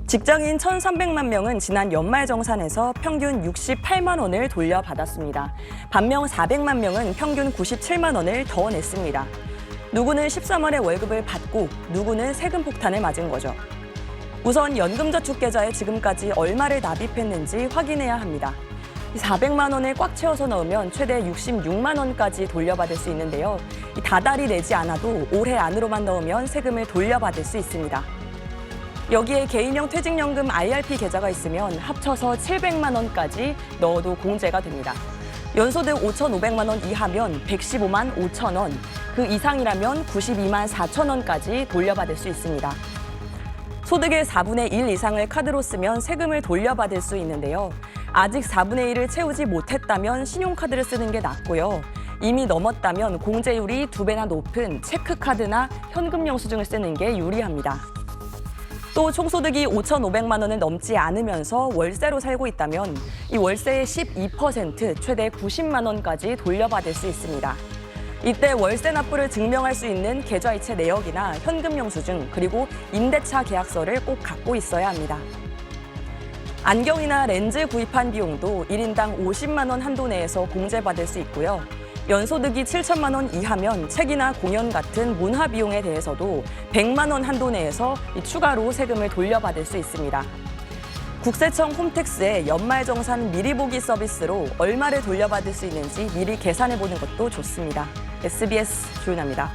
직장인 1,300만 명은 지난 연말정산에서 평균 68만 원을 돌려받았습니다. 반면 400만 명은 평균 97만 원을 더 냈습니다. 누구는 13월에 월급을 받고 누구는 세금 폭탄을 맞은 거죠. 우선 연금저축계좌에 지금까지 얼마를 납입했는지 확인해야 합니다. 400만 원을 꽉 채워서 넣으면 최대 66만 원까지 돌려받을 수 있는데요. 다달이 내지 않아도 올해 안으로만 넣으면 세금을 돌려받을 수 있습니다. 여기에 개인형 퇴직연금 IRP 계좌가 있으면 합쳐서 700만 원까지 넣어도 공제가 됩니다. 연소득 5,500만 원 이하면 115만 5천 원, 그 이상이라면 92만 4천 원까지 돌려받을 수 있습니다. 소득의 4분의 1 이상을 카드로 쓰면 세금을 돌려받을 수 있는데요. 아직 4분의 1을 채우지 못했다면 신용카드를 쓰는 게 낫고요. 이미 넘었다면 공제율이 2배나 높은 체크카드나 현금 영수증을 쓰는 게 유리합니다. 또 총소득이 5,500만 원을 넘지 않으면서 월세로 살고 있다면 이 월세의 12% 최대 90만 원까지 돌려받을 수 있습니다. 이때 월세 납부를 증명할 수 있는 계좌이체 내역이나 현금 영수증 그리고 임대차 계약서를 꼭 갖고 있어야 합니다. 안경이나 렌즈 구입한 비용도 1인당 50만 원 한도 내에서 공제받을 수 있고요. 연소득이 7천만 원 이하면 책이나 공연 같은 문화 비용에 대해서도 100만 원 한도 내에서 추가로 세금을 돌려받을 수 있습니다. 국세청 홈택스의 연말정산 미리 보기 서비스로 얼마를 돌려받을 수 있는지 미리 계산해보는 것도 좋습니다. SBS 조윤아입니다.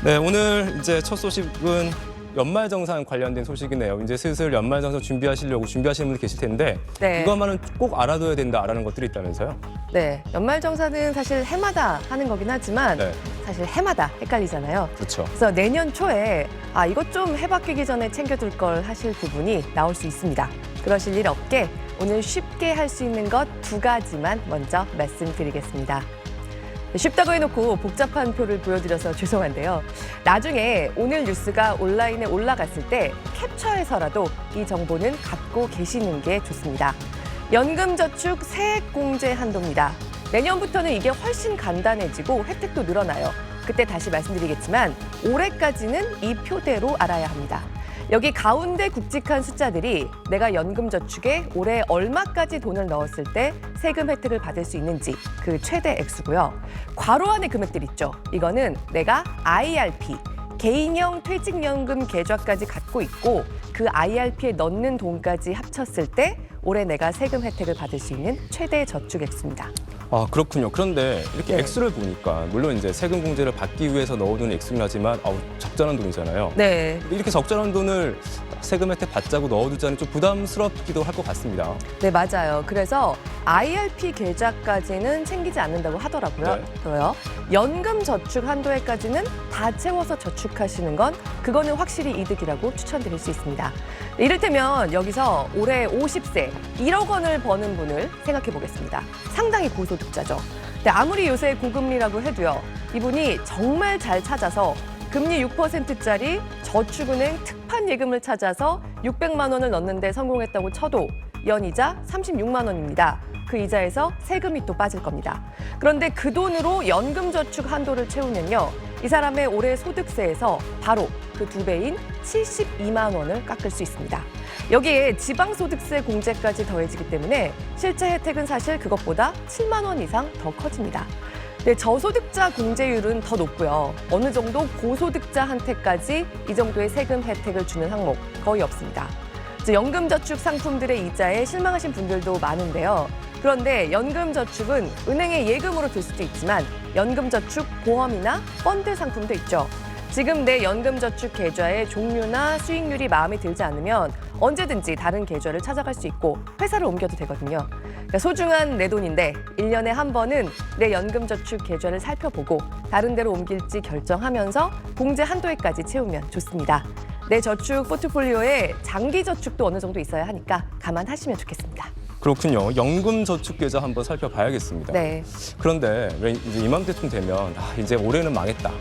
네, 오늘 이제 첫 소식은 연말정산 관련된 소식이네요. 이제 슬슬 연말정산 준비하시려고 준비하시는 분들 계실 텐데 네. 이것만은 꼭 알아둬야 된다라는 것들이 있다면서요? 네, 연말정산은 사실 해마다 하는 거긴 하지만 네. 사실 해마다 헷갈리잖아요. 그렇죠. 그래서 내년 초에 이것 좀 해바뀌기 전에 챙겨둘 걸 하실 부분이 나올 수 있습니다. 그러실 일 없게 오늘 쉽게 할 수 있는 것 2가지만 먼저 말씀드리겠습니다. 쉽다고 해놓고 복잡한 표를 보여드려서 죄송한데요. 나중에 오늘 뉴스가 온라인에 올라갔을 때 캡처해서라도 이 정보는 갖고 계시는 게 좋습니다. 연금저축 세액공제 한도입니다. 내년부터는 이게 훨씬 간단해지고 혜택도 늘어나요. 그때 다시 말씀드리겠지만 올해까지는 이 표대로 알아야 합니다. 여기 가운데 굵직한 숫자들이 내가 연금저축에 올해 얼마까지 돈을 넣었을 때 세금 혜택을 받을 수 있는지 그 최대 액수고요. 괄호 안에 금액들 있죠. 이거는 내가 IRP, 개인형 퇴직연금 계좌까지 갖고 있고 그 IRP에 넣는 돈까지 합쳤을 때 올해 내가 세금 혜택을 받을 수 있는 최대 저축 액수입니다. 아, 그렇군요. 그런데 이렇게 네. 액수를 보니까 물론 이제 세금 공제를 받기 위해서 넣어두는 액수긴 하지만 적절한 돈이잖아요. 네. 이렇게 적절한 돈을 세금 혜택 받자고 넣어두자니 좀 부담스럽기도 할 것 같습니다. 네, 맞아요. 그래서 IRP 계좌까지는 챙기지 않는다고 하더라고요. 네. 연금 저축 한도에까지는 다 채워서 저축하시는 건 그거는 확실히 이득이라고 추천드릴 수 있습니다. 네, 이를테면 여기서 올해 50세 1억 원을 버는 분을 생각해 보겠습니다. 상당히 고소득자죠. 근데 아무리 요새 고금리라고 해도요. 이분이 정말 잘 찾아서 금리 6%짜리 저축은행 특판 예금을 찾아서 600만 원을 넣는데 성공했다고 쳐도 연이자 36만 원입니다. 그 이자에서 세금이 또 빠질 겁니다. 그런데 그 돈으로 연금저축 한도를 채우면요. 이 사람의 올해 소득세에서 바로 그 2배인 72만 원을 깎을 수 있습니다. 여기에 지방소득세 공제까지 더해지기 때문에 실제 혜택은 사실 그것보다 7만 원 이상 더 커집니다. 네, 저소득자 공제율은 더 높고요. 어느 정도 고소득자한테까지 이 정도의 세금 혜택을 주는 항목 거의 없습니다. 연금저축 상품들의 이자에 실망하신 분들도 많은데요. 그런데 연금저축은 은행에 예금으로 들 수도 있지만 연금저축 보험이나 펀드 상품도 있죠. 지금 내 연금저축 계좌의 종류나 수익률이 마음에 들지 않으면 언제든지 다른 계좌를 찾아갈 수 있고 회사를 옮겨도 되거든요. 그러니까 소중한 내 돈인데 1년에 한 번은 내 연금저축 계좌를 살펴보고 다른 데로 옮길지 결정하면서 공제 한도에까지 채우면 좋습니다. 내 저축 포트폴리오에 장기 저축도 어느 정도 있어야 하니까 감안하시면 좋겠습니다. 그렇군요. 연금저축계좌 한번 살펴봐야겠습니다. 네. 그런데 왜 이제 이맘때쯤 되면 이제 올해는 망했다.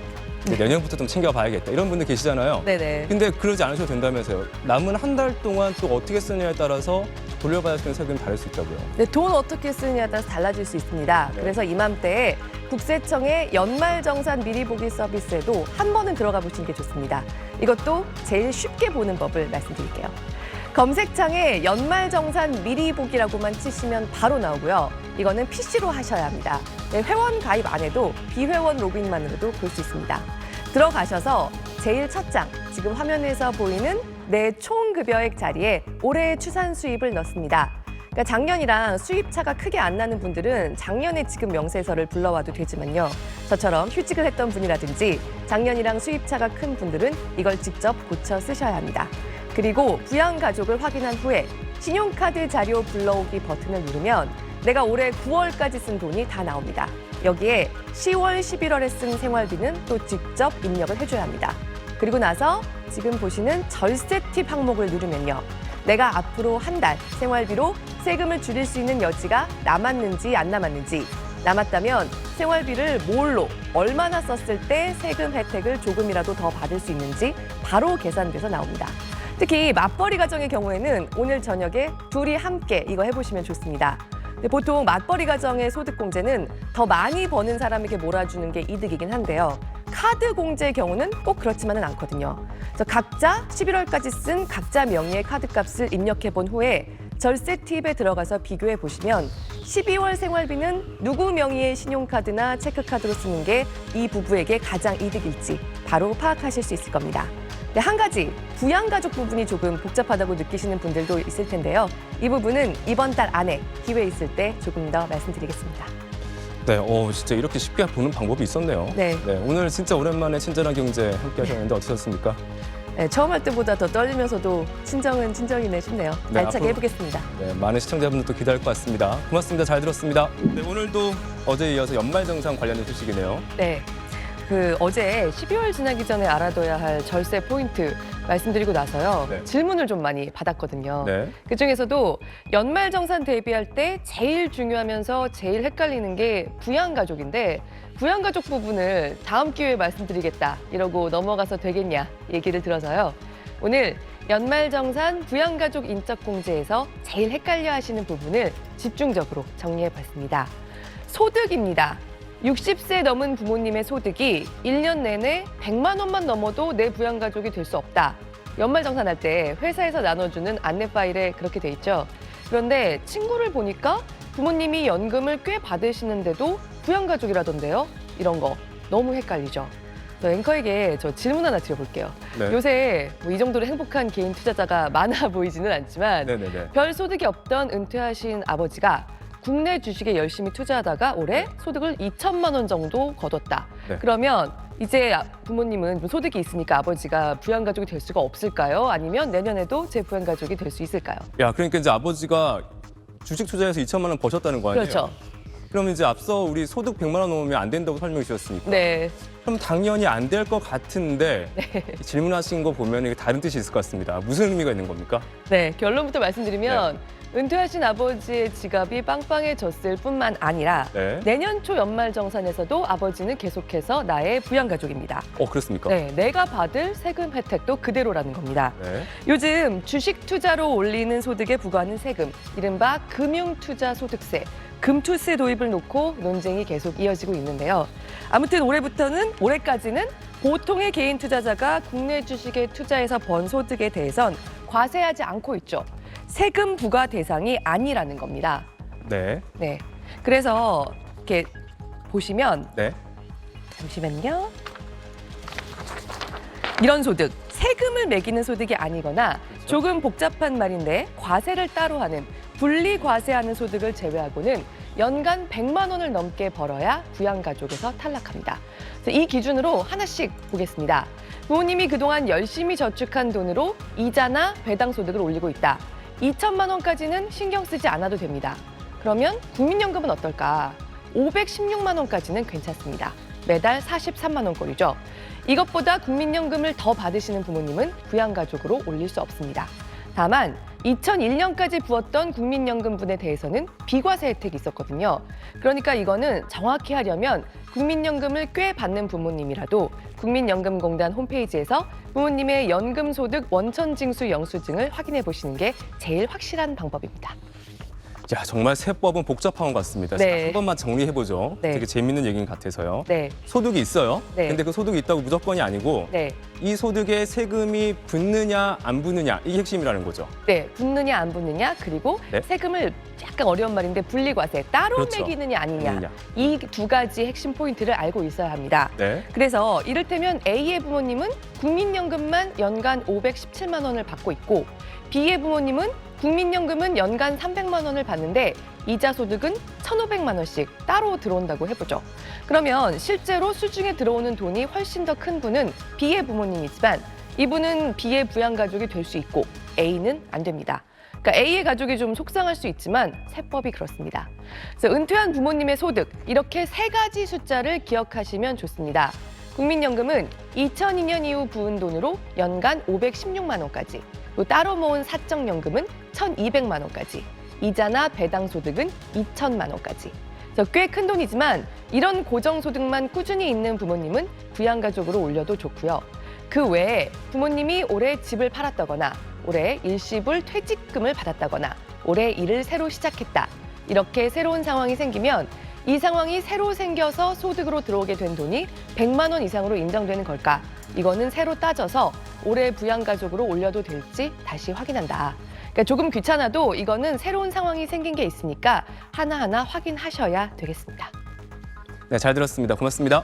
이제 내년부터 좀 챙겨봐야겠다. 이런 분들 계시잖아요. 네네. 근데 그러지 않으셔도 된다면서요. 남은 한 달 동안 또 어떻게 쓰냐에 따라서 돌려받으시는 세금이 다를 수 있다고요. 네, 돈 어떻게 쓰느냐에 따라서 달라질 수 있습니다. 네. 그래서 이맘때에 국세청의 연말정산 미리 보기 서비스에도 한 번은 들어가 보시는 게 좋습니다. 이것도 제일 쉽게 보는 법을 말씀드릴게요. 검색창에 연말정산 미리 보기라고만 치시면 바로 나오고요. 이거는 PC로 하셔야 합니다. 네, 회원 가입 안 해도 비회원 로그인만으로도 볼 수 있습니다. 들어가셔서 제일 첫 장, 지금 화면에서 보이는 내 총급여액 자리에 올해의 추산 수입을 넣습니다. 그러니까 작년이랑 수입차가 크게 안 나는 분들은 작년에 지급 명세서를 불러와도 되지만요. 저처럼 휴직을 했던 분이라든지 작년이랑 수입차가 큰 분들은 이걸 직접 고쳐 쓰셔야 합니다. 그리고 부양가족을 확인한 후에 신용카드 자료 불러오기 버튼을 누르면 내가 올해 9월까지 쓴 돈이 다 나옵니다. 여기에 10월, 11월에 쓴 생활비는 또 직접 입력을 해줘야 합니다. 그리고 나서 지금 보시는 절세 팁 항목을 누르면요. 내가 앞으로 한 달 생활비로 세금을 줄일 수 있는 여지가 남았는지 안 남았는지, 남았다면 생활비를 뭘로 얼마나 썼을 때 세금 혜택을 조금이라도 더 받을 수 있는지 바로 계산돼서 나옵니다. 특히 맞벌이 가정의 경우에는 오늘 저녁에 둘이 함께 이거 해보시면 좋습니다. 근데 보통 맞벌이 가정의 소득 공제는 더 많이 버는 사람에게 몰아주는 게 이득이긴 한데요. 카드 공제의 경우는 꼭 그렇지만은 않거든요. 그래서 각자 11월까지 쓴 각자 명의의 카드값을 입력해 본 후에 절세 팁에 들어가서 비교해 보시면 12월 생활비는 누구 명의의 신용카드나 체크카드로 쓰는 게 이 부부에게 가장 이득일지 바로 파악하실 수 있을 겁니다. 네, 한 가지 부양가족 부분이 조금 복잡하다고 느끼시는 분들도 있을 텐데요. 이 부분은 이번 달 안에 기회 있을 때 조금 더 말씀드리겠습니다. 네, 진짜 이렇게 쉽게 보는 방법이 있었네요. 네. 오늘 진짜 오랜만에 친절한 경제 함께 하셨는데 어떠셨습니까? 네, 처음 할 때보다 더 떨리면서도 친정은 친정이네 싶네요. 네, 알차게 앞으로- 해보겠습니다. 네, 많은 시청자분들도 기다릴 것 같습니다. 고맙습니다. 잘 들었습니다. 네, 오늘도 어제에 이어서 연말정산 관련된 소식이네요. 네. 어제 12월 지나기 전에 알아둬야 할 절세 포인트 말씀드리고 나서요. 네. 질문을 좀 많이 받았거든요. 네. 그중에서도 연말정산 대비할 때 제일 중요하면서 제일 헷갈리는 게 부양가족인데 부양가족 부분을 다음 기회에 말씀드리겠다 이러고 넘어가서 되겠냐 얘기를 들어서요. 오늘 연말정산 부양가족 인적공제에서 제일 헷갈려 하시는 부분을 집중적으로 정리해봤습니다. 소득입니다. 60세 넘은 부모님의 소득이 1년 내내 100만 원만 넘어도 내 부양가족이 될 수 없다. 연말정산할 때 회사에서 나눠주는 안내 파일에 그렇게 돼 있죠. 그런데 친구를 보니까 부모님이 연금을 꽤 받으시는데도 부양가족이라던데요. 이런 거 너무 헷갈리죠. 저 앵커에게 저 질문 하나 드려볼게요. 네. 요새 이 정도로 행복한 개인 투자자가 많아 보이지는 않지만 네네네. 별 소득이 없던 은퇴하신 아버지가 국내 주식에 열심히 투자하다가 올해 소득을 2천만 원 정도 거뒀다. 네. 그러면 이제 부모님은 소득이 있으니까 아버지가 부양가족이 될 수가 없을까요? 아니면 내년에도 제 부양가족이 될 수 있을까요? 야, 그러니까 이제 아버지가 주식 투자해서 2천만 원 버셨다는 거 아니에요? 그렇죠. 그럼 이제 앞서 우리 소득 100만 원 넘으면 안 된다고 설명해 주셨으니까. 네. 그럼 당연히 안 될 것 같은데 질문하신 거 보면 이게 다른 뜻이 있을 것 같습니다. 무슨 의미가 있는 겁니까? 네. 결론부터 말씀드리면 은퇴하신 아버지의 지갑이 빵빵해졌을 뿐만 아니라 네. 내년 초 연말정산에서도 아버지는 계속해서 나의 부양가족입니다. 그렇습니까? 네. 내가 받을 세금 혜택도 그대로라는 겁니다. 네. 요즘 주식 투자로 올리는 소득에 부과하는 세금, 이른바 금융투자소득세, 금투세 도입을 놓고 논쟁이 계속 이어지고 있는데요. 아무튼 올해까지는 보통의 개인 투자자가 국내 주식에 투자해서 번 소득에 대해선 과세하지 않고 있죠. 세금 부과 대상이 아니라는 겁니다. 네. 네. 그래서 이렇게 보시면 네. 잠시만요. 이런 소득, 세금을 매기는 소득이 아니거나 조금 복잡한 말인데 과세를 따로 하는 분리과세하는 소득을 제외하고는 연간 100만 원을 넘게 벌어야 부양가족에서 탈락합니다. 그래서 이 기준으로 하나씩 보겠습니다. 부모님이 그동안 열심히 저축한 돈으로 이자나 배당 소득을 올리고 있다. 2천만 원까지는 신경 쓰지 않아도 됩니다. 그러면 국민연금은 어떨까? 516만 원까지는 괜찮습니다. 매달 43만 원꼴이죠. 이것보다 국민연금을 더 받으시는 부모님은 부양가족으로 올릴 수 없습니다. 다만 2001년까지 부었던 국민연금분에 대해서는 비과세 혜택이 있었거든요. 그러니까 이거는 정확히 하려면 국민연금을 꽤 받는 부모님이라도 국민연금공단 홈페이지에서 부모님의 연금소득 원천징수 영수증을 확인해 보시는 게 제일 확실한 방법입니다. 야, 정말 세법은 복잡한 것 같습니다. 네. 자, 한 번만 정리해보죠. 네. 되게 재밌는 얘기인 것 같아서요. 네, 소득이 있어요. 네. 근데 그 소득이 있다고 무조건이 아니고 네, 이 소득에 세금이 붙느냐 안 붙느냐 이게 핵심이라는 거죠. 네. 붙느냐 안 붙느냐 그리고 네. 세금을 약간 어려운 말인데 분리과세 따로 그렇죠. 매기느냐 아니냐 아니냐. 이 두 가지 핵심 포인트를 알고 있어야 합니다. 네. 그래서 이를테면 A의 부모님은 국민연금만 연간 517만 원을 받고 있고 B의 부모님은 국민연금은 연간 300만 원을 받는데 이자 소득은 1,500만 원씩 따로 들어온다고 해보죠. 그러면 실제로 수중에 들어오는 돈이 훨씬 더 큰 분은 B의 부모님이지만 이분은 B의 부양가족이 될 수 있고 A는 안 됩니다. 그러니까 A의 가족이 좀 속상할 수 있지만 세법이 그렇습니다. 그래서 은퇴한 부모님의 소득 이렇게 세 가지 숫자를 기억하시면 좋습니다. 국민연금은 2002년 이후 부은 돈으로 연간 516만 원까지, 또 따로 모은 사적연금은 1,200만 원까지, 이자나 배당 소득은 2천만 원까지. 꽤 큰 돈이지만 이런 고정소득만 꾸준히 있는 부모님은 부양가족으로 올려도 좋고요. 그 외에 부모님이 올해 집을 팔았다거나 올해 일시불 퇴직금을 받았다거나 올해 일을 새로 시작했다. 이렇게 새로운 상황이 생기면 이 상황이 새로 생겨서 소득으로 들어오게 된 돈이 100만 원 이상으로 인정되는 걸까? 이거는 새로 따져서 올해 부양가족으로 올려도 될지 다시 확인한다. 그러니까 조금 귀찮아도 이거는 새로운 상황이 생긴 게 있으니까 하나하나 확인하셔야 되겠습니다. 네, 잘 들었습니다. 고맙습니다.